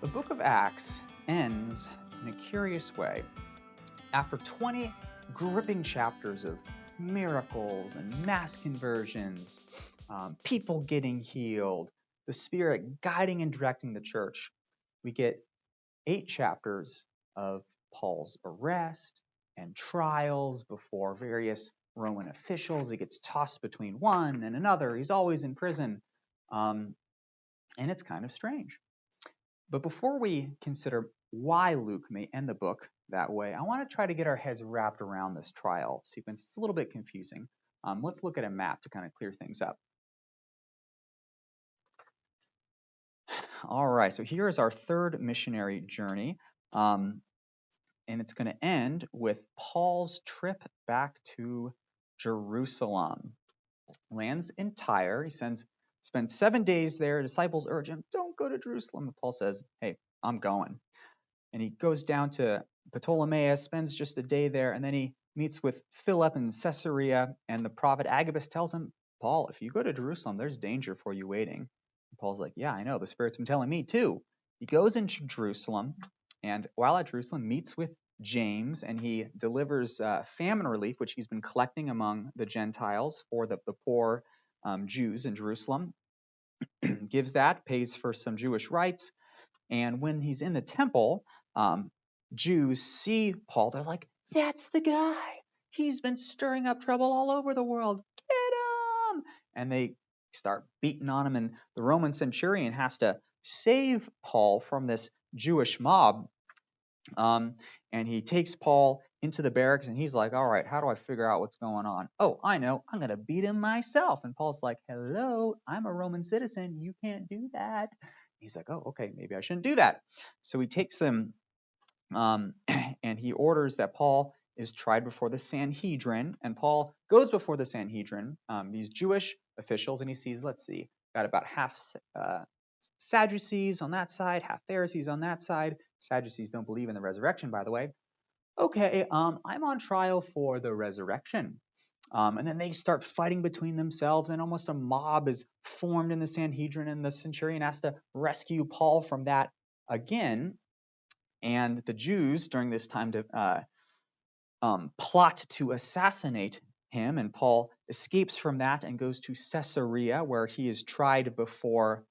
The book of Acts ends in a curious way. After 20 gripping chapters of miracles and mass conversions, people getting healed, the Spirit guiding and directing the church, we get 8 chapters of Paul's arrest and trials before various Roman officials. He gets tossed between one and another. He's always in prison. And it's kind of strange. But before we consider why Luke may end the book that way, I want to try to get our heads wrapped around this trial sequence. It's a little bit confusing. Let's look at a map to kind of clear things up. All right, so here is our third missionary journey, and it's going to end with Paul's trip back to Jerusalem. Lands in Tyre. He spends 7 days there. Disciples urge him, don't go to Jerusalem. And Paul says, hey, I'm going. And he goes down to Ptolemais, spends just a day there, and then he meets with Philip in Caesarea, and the prophet Agabus tells him, Paul, if you go to Jerusalem, there's danger for you waiting. And Paul's like, yeah, I know, the Spirit's been telling me too. He goes into Jerusalem, and while at Jerusalem, meets with James, and he delivers famine relief, which he's been collecting among the Gentiles for the poor Jews in Jerusalem. Gives that, pays for some Jewish rites, and when he's in the temple, Jews see Paul. They're like, that's the guy. He's been stirring up trouble all over the world. Get him! And they start beating on him, and the Roman centurion has to save Paul from this Jewish mob. And he takes Paul into the barracks, and he's like, all right, how do I figure out what's going on? Oh, I know. I'm going to beat him myself. And Paul's like, hello, I'm a Roman citizen. You can't do that. He's like, oh, okay, maybe I shouldn't do that. So he takes him, and he orders that Paul is tried before the Sanhedrin. And Paul goes before the Sanhedrin, these Jewish officials, and he sees, let's see, got about half Sadducees on that side, half Pharisees on that side. Sadducees don't believe in the resurrection, by the way. Okay, I'm on trial for the resurrection. And then they start fighting between themselves, and almost a mob is formed in the Sanhedrin, and the centurion has to rescue Paul from that again. And the Jews, during this time, plot to assassinate him, and Paul escapes from that and goes to Caesarea, where he is tried before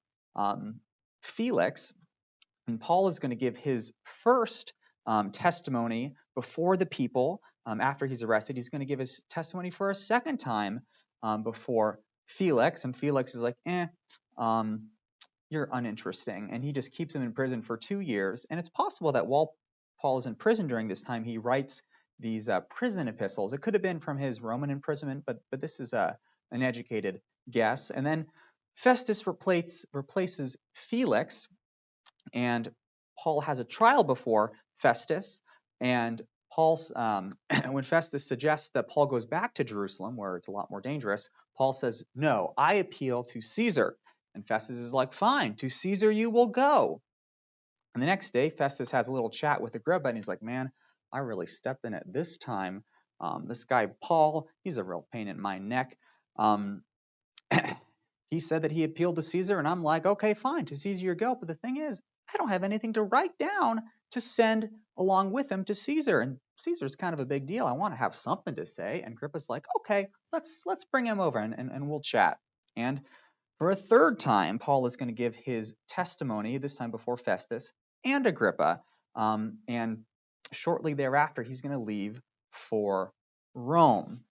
Felix. And Paul is going to give his first testimony before the people after he's arrested. He's going to give his testimony for a second time before Felix. And Felix is like, you're uninteresting. And he just keeps him in prison for 2 years. And it's possible that while Paul is in prison during this time, he writes these prison epistles. It could have been from his Roman imprisonment, but this is an educated guess. And then Festus replaces Felix, and Paul has a trial before Festus, and Paul's when Festus suggests that Paul goes back to Jerusalem, where it's a lot more dangerous, Paul says, no, I appeal to Caesar. And Festus is like, fine, to Caesar you will go. And the next day, Festus has a little chat with Agrippa, and he's like, man, I really stepped in at this time. This guy, Paul, he's a real pain in my neck. He said that he appealed to Caesar, and I'm like, okay, fine, to Caesar you go. But the thing is, I don't have anything to write down to send along with him to Caesar. And Caesar's kind of a big deal. I want to have something to say. And Agrippa's like, okay, let's bring him over and we'll chat. And for a third time, Paul is going to give his testimony, this time before Festus and Agrippa. And shortly thereafter, he's going to leave for Rome.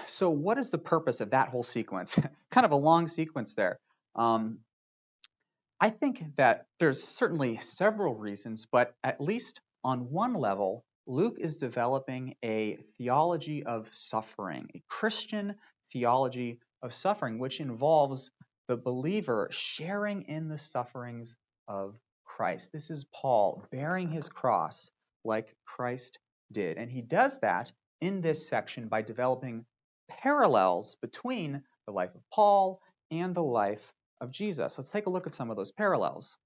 So what is the purpose of that whole sequence? Kind of a long sequence there. I think that there's certainly several reasons, but at least on one level, Luke is developing a theology of suffering, a Christian theology of suffering, which involves the believer sharing in the sufferings of Christ. This is Paul bearing his cross like Christ did. And he does that in this section by developing parallels between the life of Paul and the life of Jesus. Let's take a look at some of those parallels.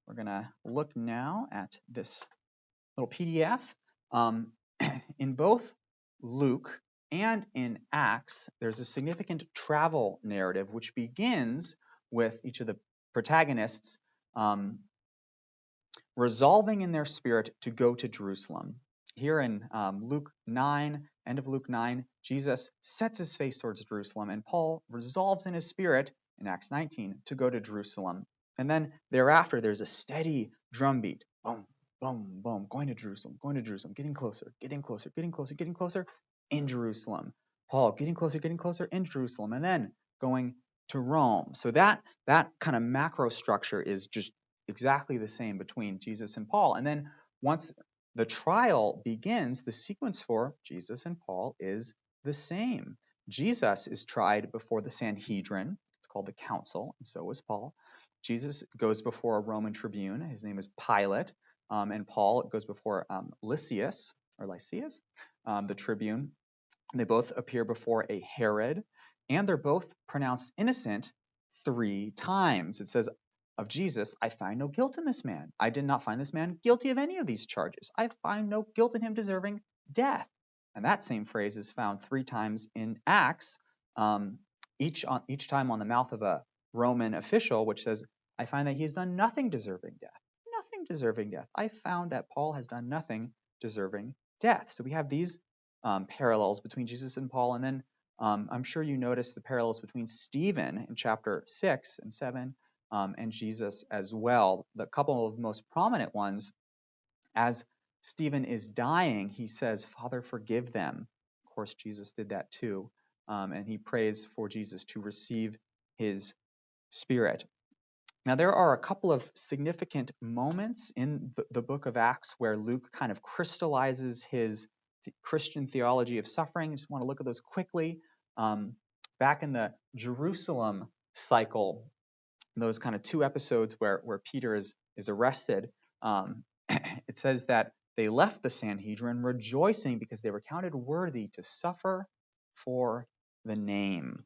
We're going to look now at this little PDF. In both Luke and in Acts, there's a significant travel narrative which begins with each of the protagonists resolving in their spirit to go to Jerusalem. Here in Luke 9, end of Luke 9, Jesus sets his face towards Jerusalem, and Paul resolves in his spirit in Acts 19 to go to Jerusalem. And then thereafter, there's a steady drumbeat. Boom, boom, boom, going to Jerusalem, getting closer, getting closer, getting closer, getting closer in Jerusalem. Paul getting closer in Jerusalem, and then going to Rome. So that kind of macro structure is just exactly the same between Jesus and Paul. And then once the trial begins, the sequence for Jesus and Paul is the same. Jesus is tried before the Sanhedrin. It's called the council, and so is Paul. Jesus goes before a Roman tribune. His name is Pilate. And Paul goes before Lysias, the tribune. They both appear before a Herod, and they're both pronounced innocent 3 times. It says of Jesus, I find no guilt in this man. I did not find this man guilty of any of these charges. I find no guilt in him deserving death. And that same phrase is found 3 times in Acts, each time on the mouth of a Roman official, which says, I find that he has done nothing deserving death. Nothing deserving death. I found that Paul has done nothing deserving death. So we have these parallels between Jesus and Paul. And then I'm sure you notice the parallels between Stephen in chapter 6 and 7 and Jesus as well. The couple of most prominent ones, as Stephen is dying, he says, Father, forgive them. Of course, Jesus did that too. And he prays for Jesus to receive his spirit. Now, there are a couple of significant moments in the book of Acts where Luke kind of crystallizes his Christian theology of suffering. I just want to look at those quickly. Back in the Jerusalem cycle, those kind of 2 episodes where Peter is arrested, it says that they left the Sanhedrin rejoicing because they were counted worthy to suffer for the name.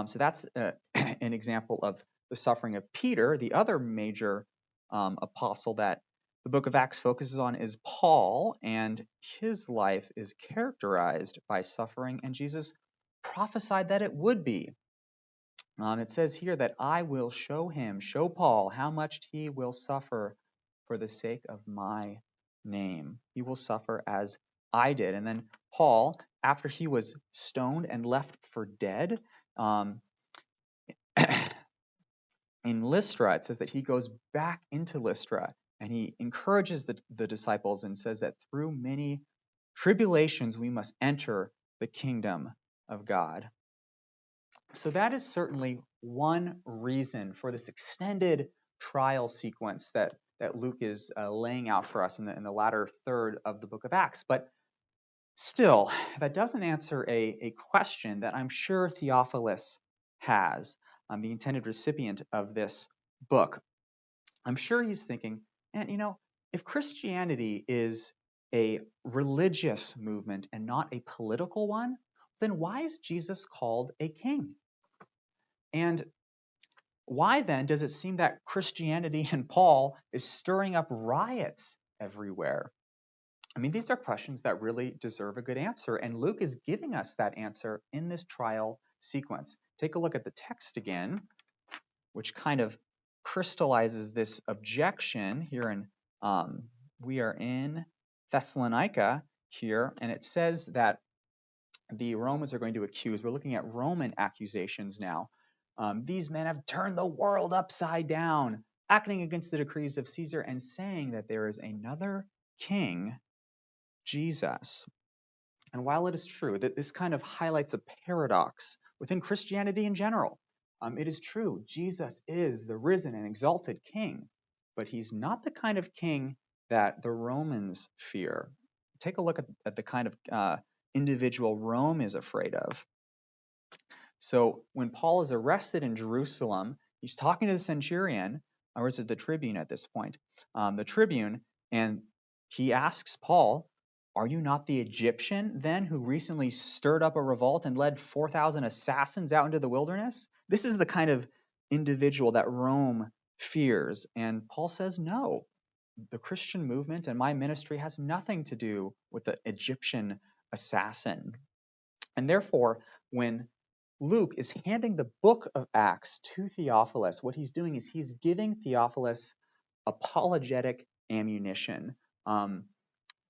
So that's an example of the suffering of Peter. The other major apostle that the book of Acts focuses on is Paul, and his life is characterized by suffering, and Jesus prophesied that it would be. It says here that I will show Paul, how much he will suffer for the sake of my name. He will suffer as I did. And then Paul, after he was stoned and left for dead, in Lystra, it says that he goes back into Lystra and he encourages the disciples and says that through many tribulations we must enter the kingdom of God. So that is certainly one reason for this extended trial sequence that Luke is laying out for us in the latter third of the book of Acts. But still, that doesn't answer a question that I'm sure Theophilus has, the intended recipient of this book. I'm sure he's thinking, and if Christianity is a religious movement and not a political one, then why is Jesus called a king? And why then does it seem that Christianity and Paul is stirring up riots everywhere? I mean, these are questions that really deserve a good answer, and Luke is giving us that answer in this trial sequence. Take a look at the text again, which kind of crystallizes this objection here in, we are in Thessalonica here, and it says that the Romans are going to accuse, we're looking at Roman accusations now. These men have turned the world upside down, acting against the decrees of Caesar and saying that there is another king, Jesus. And while it is true that this kind of highlights a paradox within Christianity in general, it is true, Jesus is the risen and exalted king, but he's not the kind of king that the Romans fear. Take a look at the kind of individual Rome is afraid of. So when Paul is arrested in Jerusalem, he's talking to the centurion, or is it the tribune at this point? The tribune, and he asks Paul, are you not the Egyptian then who recently stirred up a revolt and led 4,000 assassins out into the wilderness? This is the kind of individual that Rome fears. And Paul says, no, the Christian movement and my ministry has nothing to do with the Egyptian assassin. And therefore, when Luke is handing the book of Acts to Theophilus, what he's doing is he's giving Theophilus apologetic ammunition.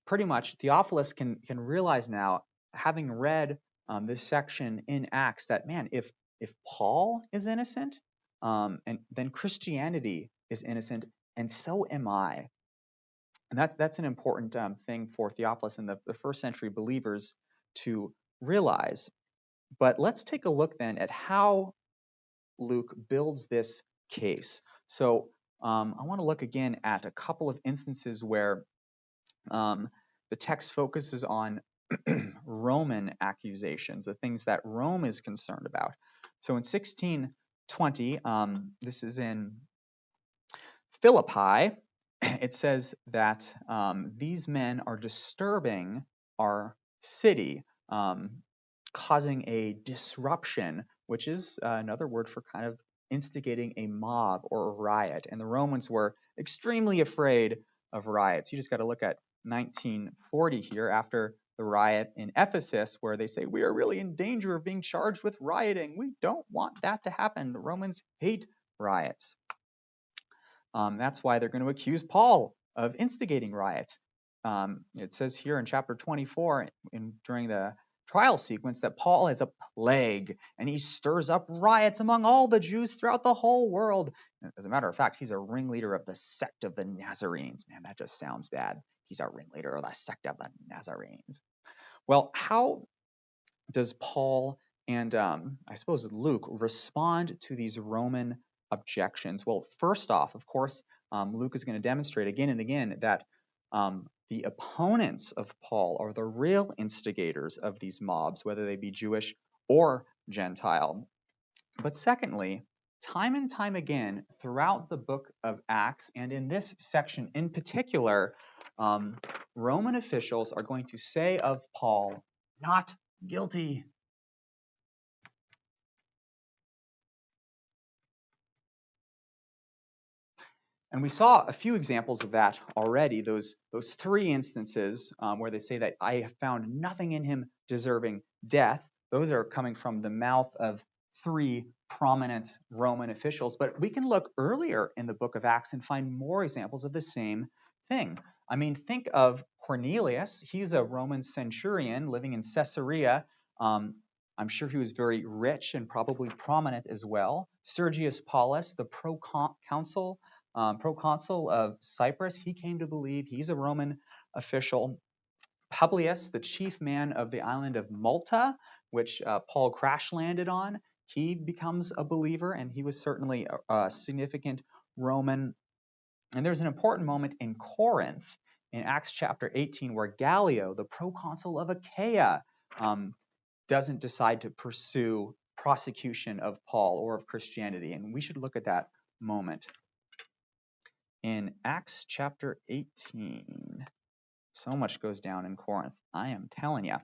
Pretty much, Theophilus can realize now, having read this section in Acts, that man, if Paul is innocent, and then Christianity is innocent, and so am I. And that's an important thing for Theophilus and the first century believers to realize. But let's take a look then at how Luke builds this case. So I want to look again at a couple of instances where the text focuses on Roman accusations, the things that Rome is concerned about. So in 1620, this is in Philippi, it says that these men are disturbing our city, causing a disruption, which is another word for kind of instigating a mob or a riot. And the Romans were extremely afraid of riots. You just got to look at 1940 here, after the riot in Ephesus, where they say, we are really in danger of being charged with rioting. We don't want that to happen. The Romans hate riots. That's why they're going to accuse Paul of instigating riots. It says here in chapter 24, during the trial sequence, that Paul is a plague, and he stirs up riots among all the Jews throughout the whole world. As a matter of fact, he's a ringleader of the sect of the Nazarenes. Man, that just sounds bad. He's a ringleader of the sect of the Nazarenes. Well, how does Paul and I suppose Luke respond to these Roman objections? Well, first off, of course, Luke is going to demonstrate again and again that the opponents of Paul are the real instigators of these mobs, whether they be Jewish or Gentile. But secondly, time and time again throughout the book of Acts, and in this section in particular, Roman officials are going to say of Paul, not guilty. And we saw a few examples of that already, those three instances where they say that I have found nothing in him deserving death. Those are coming from the mouth of three prominent Roman officials. But we can look earlier in the book of Acts and find more examples of the same thing. I mean, think of Cornelius. He's a Roman centurion living in Caesarea. I'm sure he was very rich and probably prominent as well. Sergius Paulus, the proconsul of Cyprus, he came to believe. He's a Roman official. Publius, the chief man of the island of Malta, which Paul crash landed on, he becomes a believer, and he was certainly a significant Roman. And there's an important moment in Corinth in Acts chapter 18 where Gallio, the proconsul of Achaia, doesn't decide to pursue prosecution of Paul or of Christianity. And we should look at that moment. In Acts chapter 18, so much goes down in Corinth, I am telling you.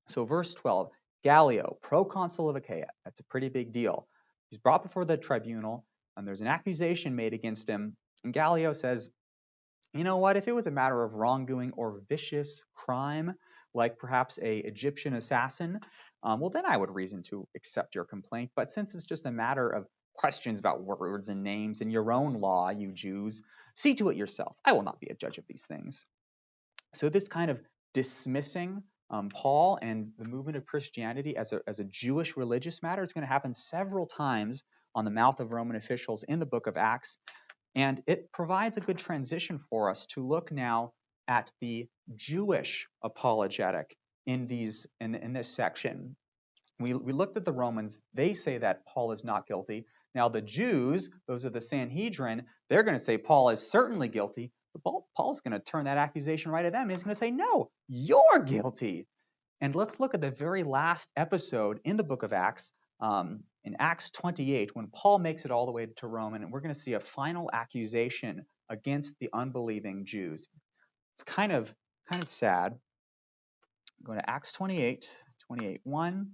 So verse 12, Gallio, proconsul of Achaia, that's a pretty big deal. He's brought before the tribunal, and there's an accusation made against him. And Gallio says, you know what, if it was a matter of wrongdoing or vicious crime, like perhaps a Egyptian assassin, well, then I would reason to accept your complaint. But since it's just a matter of questions about words and names and your own law, you Jews, see to it yourself. I will not be a judge of these things. So this kind of dismissing Paul and the movement of Christianity as a Jewish religious matter is going to happen several times on the mouth of Roman officials in the book of Acts. And it provides a good transition for us to look now at the Jewish apologetic in this section. We looked at the Romans. They say that Paul is not guilty. Now the Jews, those are the Sanhedrin, they're going to say Paul is certainly guilty. But Paul's going to turn that accusation right at them. He's going to say, no, you're guilty. And let's look at the very last episode in the book of Acts, in Acts 28, when Paul makes it all the way to Rome, and we're going to see a final accusation against the unbelieving Jews. It's kind of sad. Go to Acts 28:1.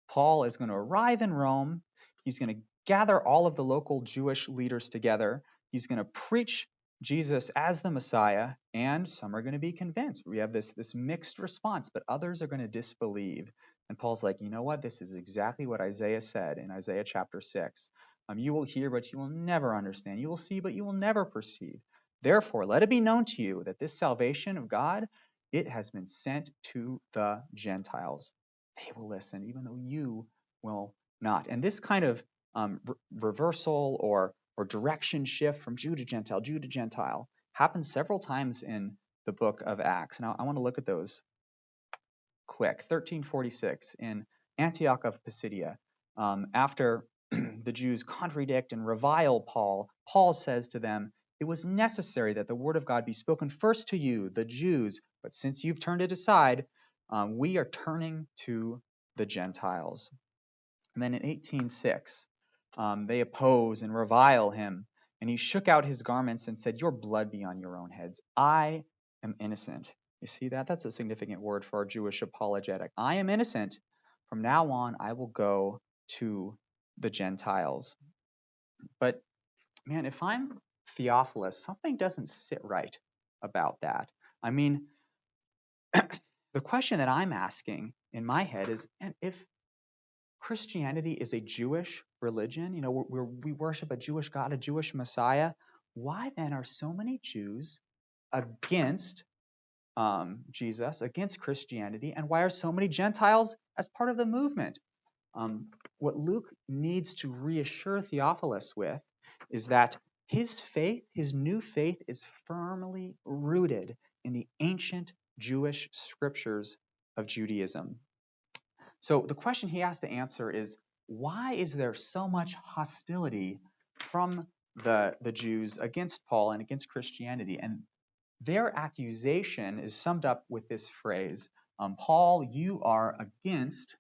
Paul is going to arrive in Rome. He's going to gather all of the local Jewish leaders together. He's going to preach Jesus as the Messiah, and some are going to be convinced. We have this mixed response, but others are going to disbelieve. And Paul's like, you know what? This is exactly what Isaiah said in Isaiah chapter 6. You will hear, but you will never understand. You will see, but you will never perceive. Therefore, let it be known to you that this salvation of God, it has been sent to the Gentiles. They will listen, even though you will not. And this kind of reversal or direction shift from Jew to Gentile happens several times in the book of Acts. Now, I want to look at those quick. 1346 in Antioch of Pisidia, after the Jews contradict and revile Paul, Paul says to them, "It was necessary that the word of God be spoken first to you, the Jews, but since you've turned it aside, we are turning to the Gentiles." And then in 18:6, they oppose and revile him, and he shook out his garments and said, "Your blood be on your own heads. I am innocent." You see that? That's a significant word for our Jewish apologetic. I am innocent. From now on, I will go to the Gentiles. But man, if I'm Theophilus, something doesn't sit right about that. I mean, the question that I'm asking in my head is, and if Christianity is a Jewish religion, we worship a Jewish God, a Jewish Messiah, why then are so many Jews against Jesus, against Christianity, and why are so many Gentiles as part of the movement? What Luke needs to reassure Theophilus with is that his faith, his new faith, is firmly rooted in the ancient Jewish scriptures of Judaism. So the question he has to answer is, why is there so much hostility from the Jews against Paul and against Christianity? And their accusation is summed up with this phrase, Paul, you are against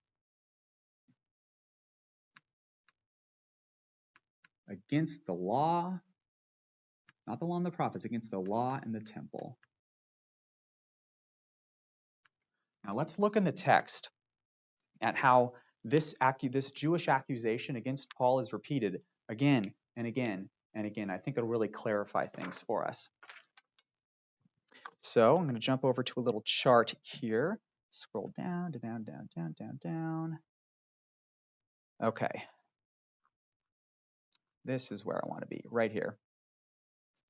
the law, not the law and the prophets, against the law and the temple. Now let's look in the text at how this Jewish accusation against Paul is repeated again and again and again. I think it'll really clarify things for us. So I'm going to jump over to a little chart here. Scroll down, down, down, down, down, down. Okay. This is where I want to be, right here.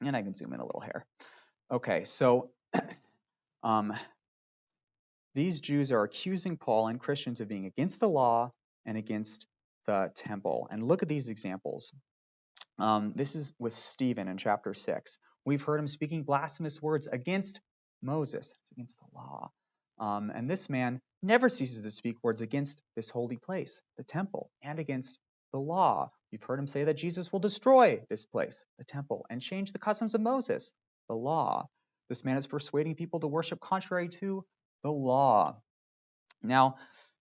And I can zoom in a little here. Okay, so these Jews are accusing Paul and Christians of being against the law and against the temple. And look at these examples. This is with Stephen in chapter 6. We've heard him speaking blasphemous words against Moses, against the law. And this man never ceases to speak words against this holy place, the temple, and against the law. You've heard him say that Jesus will destroy this place, the temple, and change the customs of Moses, the law. This man is persuading people to worship contrary to the law. Now,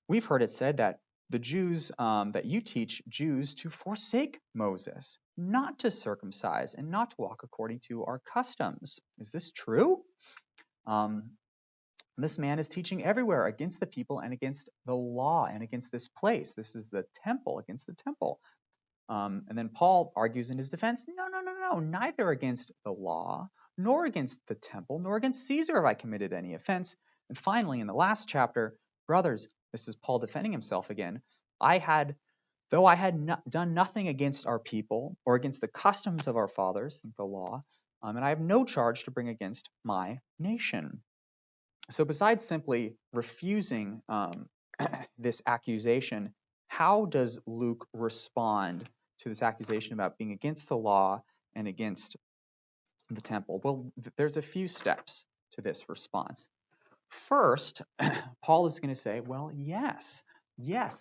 we've heard it said that the Jews, that you teach Jews to forsake Moses, not to circumcise, and not to walk according to our customs. Is this true? This man is teaching everywhere against the people and against the law and against this place. This is the temple, against the temple. And then Paul argues in his defense, no, neither against the law, nor against the temple, nor against Caesar have I committed any offense. And finally, in the last chapter, brothers, this is Paul defending himself again, though I had done nothing against our people or against the customs of our fathers, the law, and I have no charge to bring against my nation. So besides simply refusing this accusation, how does Luke respond to this accusation about being against the law and against the temple? Well, there's a few steps to this response. First, Paul is going to say, well, yes,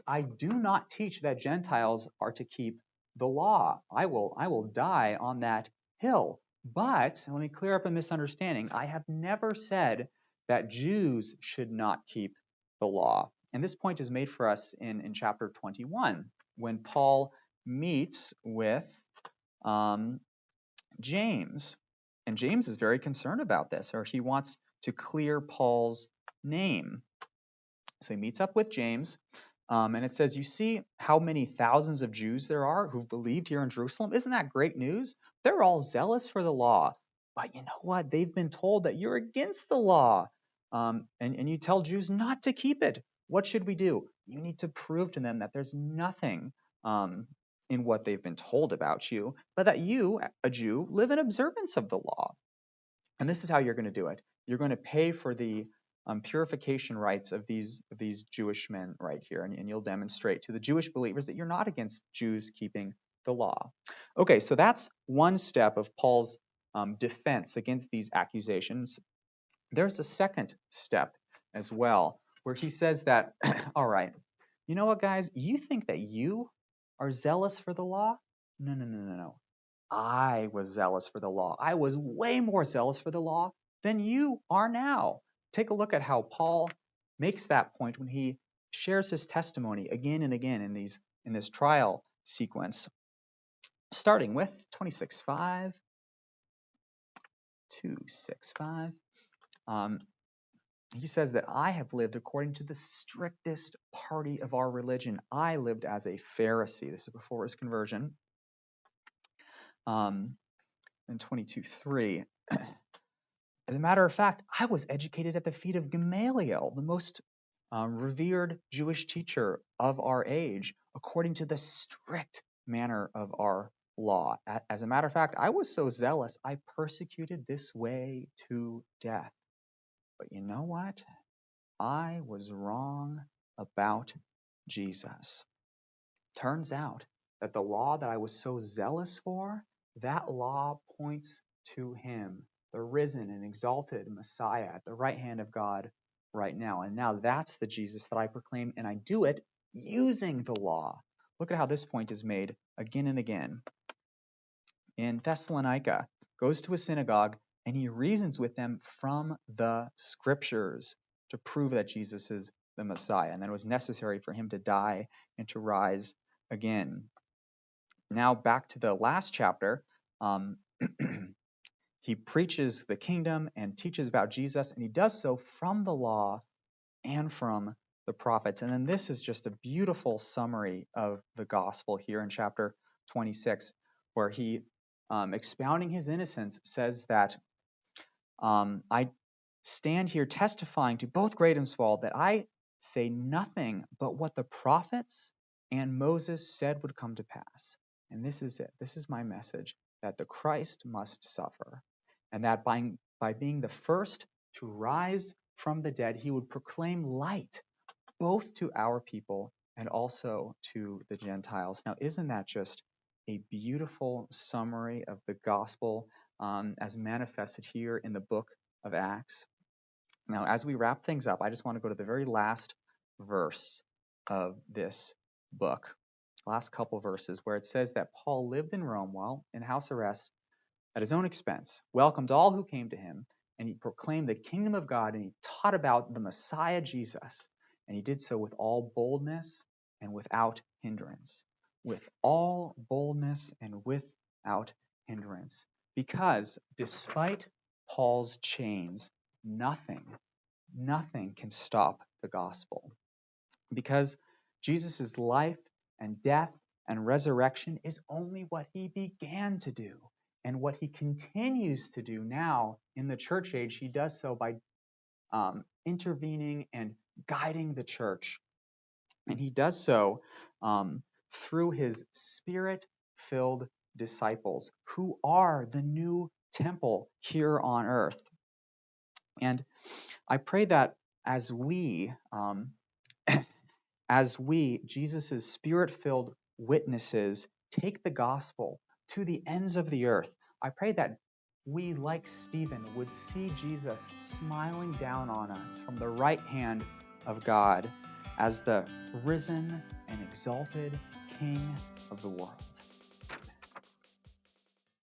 I do not teach that Gentiles are to keep the law. I will die on that hill. But let me clear up a misunderstanding. I have never said that Jews should not keep the law. And this point is made for us in chapter 21, when Paul meets with James. And James is very concerned about this, or he wants to clear Paul's name. So he meets up with James, and it says, you see how many thousands of Jews there are who've believed here in Jerusalem? Isn't that great news? They're all zealous for the law. But you know what? They've been told that you're against the law, and you tell Jews not to keep it. What should we do? You need to prove to them that there's nothing in what they've been told about you, but that you, a Jew, live in observance of the law. And this is how you're going to do it. You're going to pay for the purification rites of these Jewish men right here, and you'll demonstrate to the Jewish believers that you're not against Jews keeping the law. Okay, so that's one step of Paul's defense against these accusations. There's a second step as well, where he says that, all right, you know what, guys? You think that you are zealous for the law? No, no, no, no, no. I was zealous for the law. I was way more zealous for the law than you are now. Take a look at how Paul makes that point when he shares his testimony again and again in this trial sequence, starting with 26:5, 2:6:5. He says that I have lived according to the strictest party of our religion. I lived as a Pharisee. This is before his conversion. And 22:3. As a matter of fact, I was educated at the feet of Gamaliel, the most revered Jewish teacher of our age, according to the strict manner of our law. As a matter of fact, I was so zealous, I persecuted this way to death. But you know what? I was wrong about Jesus. Turns out that the law that I was so zealous for, that law points to him, the risen and exalted Messiah at the right hand of God right now. And now that's the Jesus that I proclaim, and I do it using the law. Look at how this point is made again and again. In Thessalonica, goes to a synagogue, and he reasons with them from the scriptures to prove that Jesus is the Messiah, and that it was necessary for him to die and to rise again. Now back to the last chapter. He preaches the kingdom and teaches about Jesus, and he does so from the law and from the prophets. And then this is just a beautiful summary of the gospel here in chapter 26, where he, expounding his innocence, says that I stand here testifying to both great and small that I say nothing but what the prophets and Moses said would come to pass. And this is it. This is my message, that the Christ must suffer, and that by being the first to rise from the dead, he would proclaim light both to our people and also to the Gentiles. Now, isn't that just a beautiful summary of the gospel as manifested here in the book of Acts? Now, as we wrap things up, I just want to go to the very last verse of this book, last couple verses, where it says that Paul lived in Rome while in house arrest at his own expense, welcomed all who came to him, and he proclaimed the kingdom of God, and he taught about the Messiah Jesus, and he did so with all boldness and without hindrance. With all boldness and without hindrance. Because despite Paul's chains, nothing can stop the gospel. Because Jesus' life and death and resurrection is only what he began to do. And what he continues to do now in the church age, he does so by intervening and guiding the church. And he does so through his spirit-filled disciples, who are the new temple here on earth. And I pray that as we, Jesus' spirit-filled witnesses, take the gospel to the ends of the earth, I pray that we, like Stephen, would see Jesus smiling down on us from the right hand of God as the risen and exalted King of the world.